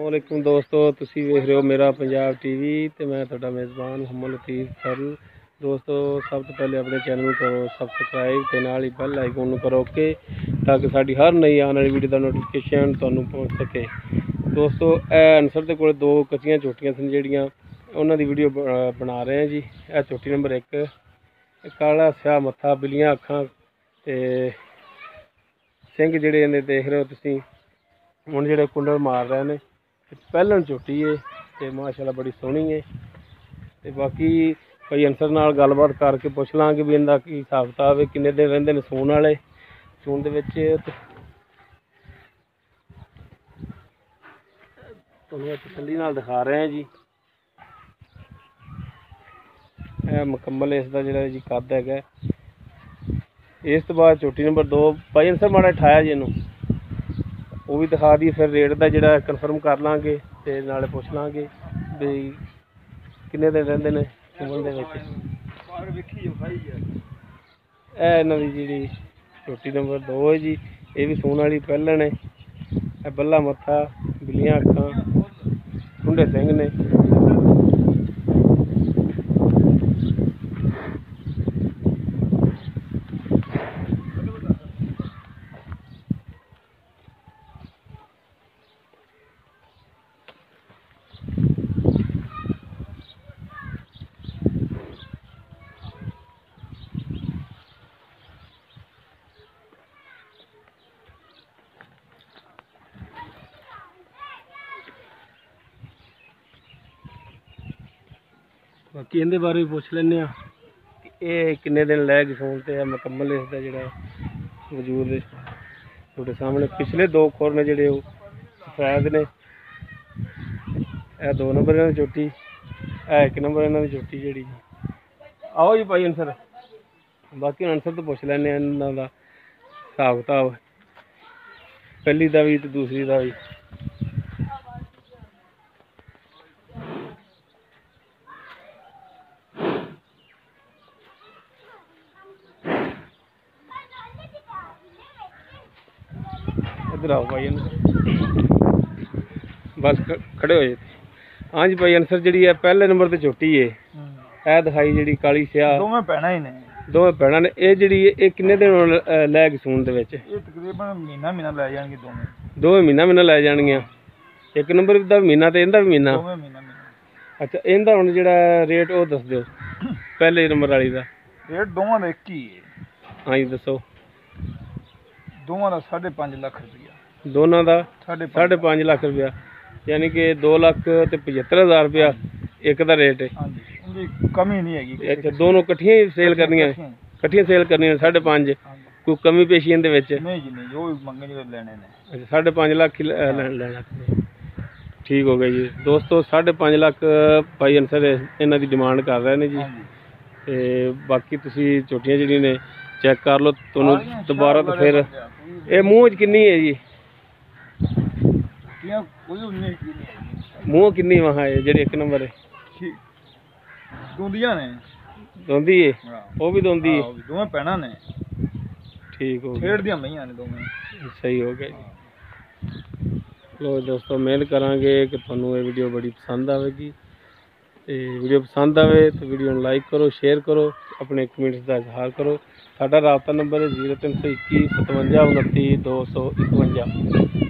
अस्सलामुअलैकुम दोस्तों, तुसी वेख रहे हो मेरा पंजाब टीवी ते मैं तुहाडा मेज़बान मुहम्मद लतीफ़ सरल। दोस्तों सब तो पहले अपने चैनल को करो सबसक्राइब ते नाल ही बेल आइकन नूं करो ओके, ताकि साडी हर नई आने वाली वीडियो का नोटिफिकेशन तुहानूं पहुँच सके। दोस्तों अनसर दे कोल दो कच्चियां झोटियां सन जिहड़ियां उन्हां दी वीडियो बना रहे हैं जी। यह झोटी नंबर 1 काला स्याह मत्था बिलियां अखां ते सिंह जिहड़े इहदे देख रहे हो तुसीं हुण जिहड़े कुंडल मार रहे हैं। पहलन झोटी है तो माशाल्लाह बड़ी सोहनी है। तो बाकी भाई अंसर नाल गलबात करके पुछ लांगे भी इनका की हिसाब किताब है, किन्ने दिन रहिंदे ने सूण वाले। सूण दे विच तुहानूं तसल्ली नाल दिखा रहे हैं जी। मुकम्मल इसका जिहड़ा जी कद है। इस तो बाद झोटी नंबर 2 भाई अंसर माड़ा ठाया जी इनू वो भी दिखा दी, फिर रेट का जोड़ा कन्फर्म कर लाँगे तो नाले पुछ लाँगे भी किन्ने दिन रहिंदे ने सूण दे विच। इन्हां दी जी झोटी नंबर 2 है जी, ये भी सूण वाली पहलन है। बल्ला मत्था बिलियां अखां ठुंडे सिंह ने। बाकी इहदे बारे भी पुछ लैने कि ये किन्ने दिन लैग सूण ते मुकम्मल इसका जोड़ा वजूद थोड़े सामने। पिछले 2 खुर ने जोड़े सफैद ने। यह 2 नंबर इन्होंने झोटी, 1 नंबर इन्होंने झोटी जी। आओ जी भाई अंसर, बाकी अंसर तो पुछ लैने इन्हों का हिसाब किताब पहली का भी तो दूसरी का भी। इधर आओ भाई बस खड़े हो जाते। हाँ जी भाई अंसर जी है पहले नंबर पर झोटी है। यह दिखाई जी काली स्याह दोवें भैणां ही ने। दोवें भैणां ने। ये जी किन्ने दिन लैग सूण दे विच? तकरीबन महीना लै जाणगे दोवें महीना लै जाणगियां। 1 नंबर दा महीना ते इहदा भी महीना। अच्छा इहदा हुण जिहड़ा रेट वो दस दिओ पहले नंबर वाली दा। रेट दोवां दा एक ही है। हाँ जी दसो। दोवां दा 5.5 लाख रुपया। दोनों का 5.5 लाख रुपया, यानी कि 2,75,000 रुपया एक का रेट है। हाँ जी कमी नहीं हैगी। अच्छा दोनों कट्ठियां ही सेल करनियां? कट्ठियां सेल करनियां 5.5। कोई कमी पेशी इहदे विच? नहीं जी नहीं, जो मंगे जो लेने ने। अच्छा 5.5 लाख लेना। ठीक हो गया जी। दोस्तों 5.5 लाख भाई अंसर इन्हां दी डिमांड कर रहे हैं जी। ते बाकी तुसी झोटियां जिहड़ियां ने चेक कर लो तुहानूं दोबारा। तो फिर ये मूँह किन्नी है जी? मूँह किन्नी वहाँ है जी 1 नंबर है? दोंदियां ने। दोंदी है वो भी दोंदी है? दोवें भैणां ने। ठीक हो गया। खेड़दियां मईयां ने दोवें। सही हो गया जी। लो दोस्तों मेहनत करांगे कि तुहानूं ये वीडियो बड़ी पसंद आएगी। वीडियो पसंद आए तो वीडियो में लाइक करो, शेयर करो, अपने कमेंट्स का इजहार करो। साडा राबता नंबर है 0321 57 29 251।